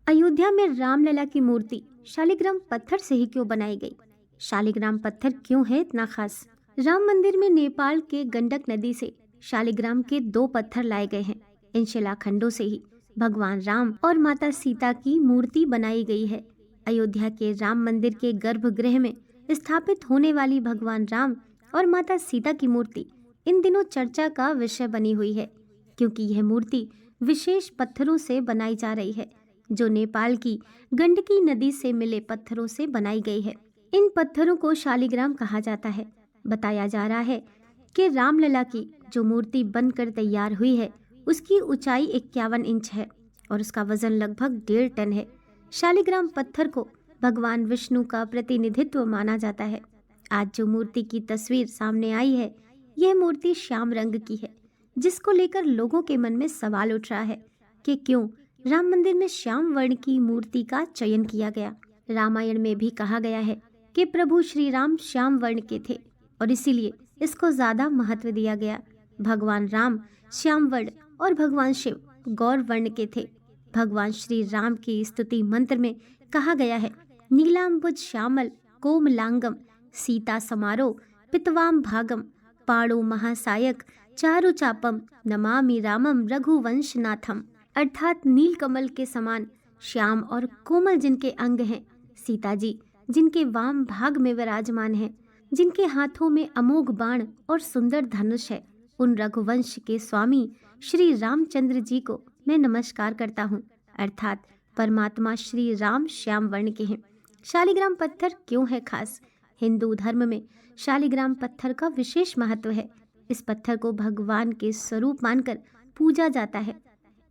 अयोध्या में रामलला की मूर्ति शालिग्राम पत्थर से ही क्यों बनाई गई? शालिग्राम पत्थर क्यों है इतना खास? राम मंदिर में नेपाल के गंडक नदी से शालिग्राम के दो पत्थर लाए गए हैं। इन शिलाखंडों से ही भगवान राम और माता सीता की मूर्ति बनाई गई है। अयोध्या के राम मंदिर के गर्भगृह में स्थापित होने वाली भगवान राम और माता सीता की मूर्ति इन दिनों चर्चा का विषय बनी हुई है, क्योंकि यह मूर्ति विशेष पत्थरों से बनाई जा रही है जो नेपाल की गंडकी नदी से मिले पत्थरों से बनाई गई है। इन पत्थरों को शालिग्राम कहा जाता है। बताया जा रहा है कि रामलला की जो मूर्ति बनकर तैयार हुई है उसकी ऊंचाई 51 इंच है और उसका वजन लगभग 1.5 टन है। शालिग्राम पत्थर को भगवान विष्णु का प्रतिनिधित्व माना जाता है। आज जो मूर्ति की तस्वीर सामने आई है, यह मूर्ति श्याम रंग की है, जिसको लेकर लोगों के मन में सवाल उठ रहा है कि क्यों राम मंदिर में श्याम वर्ण की मूर्ति का चयन किया गया। रामायण में भी कहा गया है कि प्रभु श्री राम श्याम वर्ण के थे और इसीलिए इसको ज्यादा महत्व दिया गया। भगवान राम श्याम वर्ण और भगवान शिव गौर वर्ण के थे। भगवान श्री राम की स्तुति मंत्र में कहा गया है, नीलाम्बुज श्यामल कोमलांगम सीता समारो पितवाम भागम पाणो महासायक चारु चापम नमामि रामम रघुवंशनाथम। अर्थात नील कमल के समान श्याम और कोमल जिनके अंग हैं, सीता जी जिनके वाम भाग में विराजमान हैं, जिनके हाथों में अमोघ बाण और सुंदर धनुष है, उन रघुवंश के स्वामी श्री रामचंद्र जी को मैं नमस्कार करता हूँ। अर्थात परमात्मा श्री राम श्याम वर्ण के हैं। शालिग्राम पत्थर क्यों है खास? हिंदू धर्म में शालिग्राम पत्थर का विशेष महत्व है। इस पत्थर को भगवान के स्वरूप मानकर पूजा जाता है।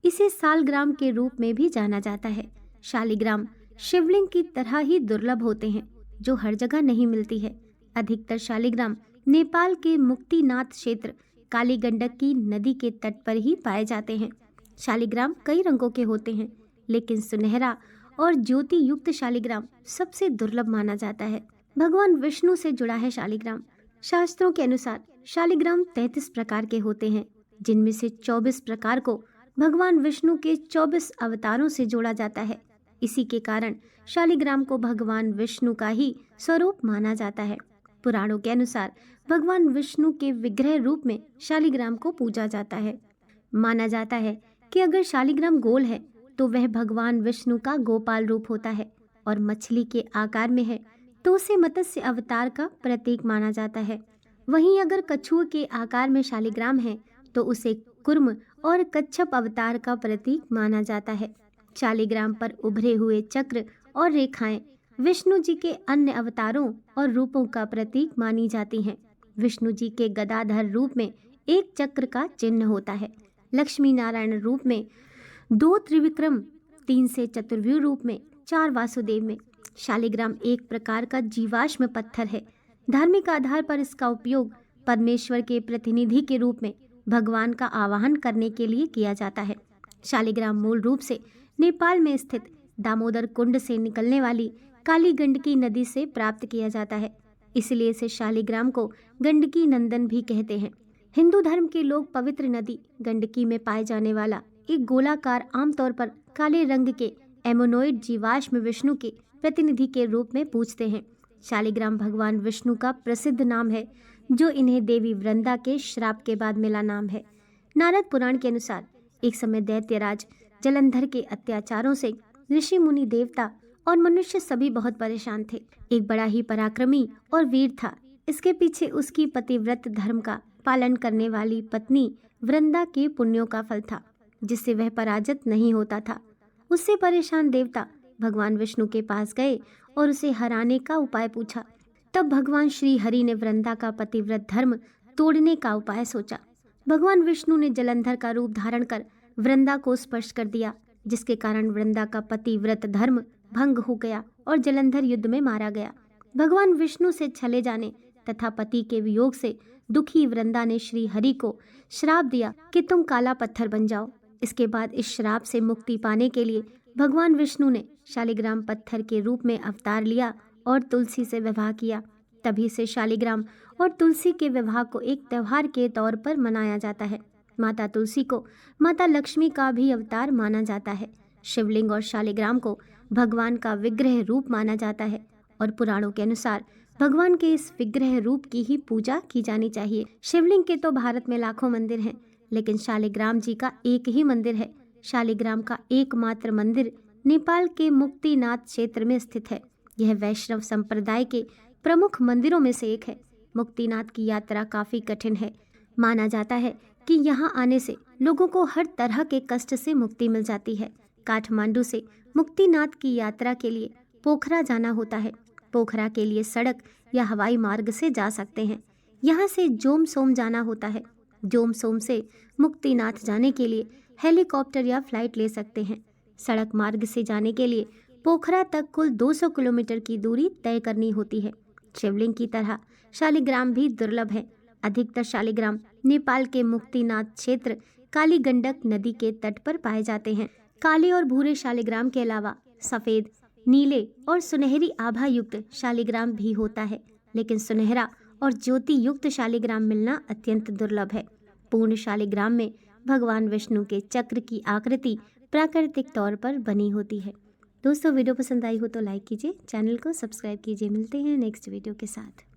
इसे सालग्राम के रूप में भी जाना जाता है। शालिग्राम शिवलिंग की तरह ही दुर्लभ होते हैं, जो हर जगह नहीं मिलती है। अधिकतर शालिग्राम नेपाल के मुक्तिनाथ क्षेत्र काली गंडकी नदी के तट पर ही पाए जाते हैं। शालिग्राम कई रंगों के होते हैं, लेकिन सुनहरा और ज्योति युक्त शालिग्राम सबसे दुर्लभ माना जाता है। भगवान विष्णु से जुड़ा है शालिग्राम। शास्त्रों के अनुसार शालिग्राम 33 प्रकार के होते हैं, जिनमें से 24 प्रकार को भगवान विष्णु के 24 अवतारों से जोड़ा जाता है। इसी के कारण शालिग्राम को भगवान विष्णु का ही स्वरूप माना जाता है। पुराणों के अनुसार भगवान विष्णु के विग्रह रूप में शालिग्राम को पूजा जाता है। माना जाता है कि अगर शालिग्राम गोल है तो वह भगवान विष्णु का गोपाल रूप होता है, और मछली के आकार में है तो उसे मत्स्य अवतार का प्रतीक माना जाता है। वहीं अगर कछुए के आकार में शालिग्राम है तो उसे कुर्म और कच्छप अवतार का प्रतीक माना जाता है। शालिग्राम पर उभरे हुए चक्र और रेखाएं विष्णु जी के अन्य अवतारों और रूपों का प्रतीक मानी जाती हैं। विष्णु जी के गदाधर रूप में एक चक्र का चिन्ह होता है। लक्ष्मी नारायण रूप में 2 त्रिविक्रम, 3 से चतुर्व्यूह रूप में 4 वासुदेव में। शालिग्राम एक प्रकार का जीवाश्म पत्थर है। धार्मिक आधार पर इसका उपयोग परमेश्वर के प्रतिनिधि के रूप में भगवान का आवाहन करने के लिए किया जाता है। शालिग्राम मूल रूप से नेपाल में स्थित दामोदर कुंड से निकलने वाली काली गंडकी नदी से प्राप्त किया जाता है। इसलिए इसे शालिग्राम को गंडकी नंदन भी कहते हैं। हिंदू धर्म के लोग पवित्र नदी गंडकी में पाए जाने वाला एक गोलाकार, आमतौर पर काले रंग के एमोनोइड जीवाश्म विष्णु के प्रतिनिधि के रूप में पूजते हैं। शालिग्राम भगवान विष्णु का प्रसिद्ध नाम है, जो इन्हें देवी वृंदा के श्राप के बाद मिला नाम है। नारद पुराण के अनुसार एक समय दैत्यराज जलंधर के अत्याचारों से ऋषि मुनि, देवता और मनुष्य सभी बहुत परेशान थे। एक बड़ा ही पराक्रमी और वीर था। इसके पीछे उसकी पतिव्रत धर्म का पालन करने वाली पत्नी वृंदा के पुण्यों का फल था, जिससे वह पराजित नहीं होता था। उससे परेशान देवता भगवान विष्णु के पास गए और उसे हराने का उपाय पूछा। तब भगवान श्री हरि ने वृंदा का पतिव्रत धर्म तोड़ने का उपाय सोचा। भगवान विष्णु ने जलंधर का रूप धारण कर वृंदा को स्पर्श कर दिया, जिसके कारण वृंदा का पतिव्रत धर्म भंग हो गया और जलंधर युद्ध में मारा गया। भगवान विष्णु से छले जाने तथा पति के वियोग से दुखी वृंदा ने श्री हरि को श्राप दिया कि तुम काला पत्थर बन जाओ। इसके बाद इस श्राप से मुक्ति पाने के लिए भगवान विष्णु ने शालिग्राम पत्थर के रूप में अवतार लिया और तुलसी से विवाह किया। तभी से शालिग्राम और तुलसी के विवाह को एक त्योहार के तौर पर मनाया जाता है। माता तुलसी को माता लक्ष्मी का भी अवतार माना जाता है। शिवलिंग और शालिग्राम को भगवान का विग्रह रूप माना जाता है और पुराणों के अनुसार भगवान के इस विग्रह रूप की ही पूजा की जानी चाहिए। शिवलिंग के तो भारत में लाखों मंदिर हैं, लेकिन शालिग्राम जी का एक ही मंदिर है। शालिग्राम का एकमात्र मंदिर नेपाल के मुक्तिनाथ क्षेत्र में स्थित है। यह वैष्णव संप्रदाय के प्रमुख मंदिरों में से एक है। मुक्तिनाथ की यात्रा काफी कठिन है। माना जाता है कि यहाँ आने से लोगों को हर तरह के कष्ट से मुक्ति मिल जाती है। काठमांडू से मुक्तिनाथ की यात्रा के लिए पोखरा जाना होता है। पोखरा के लिए सड़क या हवाई मार्ग से जा सकते हैं। यहाँ से जोमसोम जाना होता है। जोमसोम से मुक्तिनाथ जाने के लिए हेलीकॉप्टर या फ्लाइट ले सकते हैं। सड़क मार्ग से जाने के लिए पोखरा तक कुल 200 किलोमीटर की दूरी तय करनी होती है। शिवलिंग की तरह शालिग्राम भी दुर्लभ है। अधिकतर शालिग्राम नेपाल के मुक्तिनाथ क्षेत्र काली गंडक नदी के तट पर पाए जाते हैं। काले और भूरे शालिग्राम के अलावा सफेद, नीले और सुनहरी आभा युक्त शालिग्राम भी होता है, लेकिन सुनहरा और ज्योति युक्त शालिग्राम मिलना अत्यंत दुर्लभ है। पूर्ण शालिग्राम में भगवान विष्णु के चक्र की आकृति प्राकृतिक तौर पर बनी होती है। दोस्तों, वीडियो पसंद आई हो तो लाइक कीजिए, चैनल को सब्सक्राइब कीजिए। मिलते हैं नेक्स्ट वीडियो के साथ।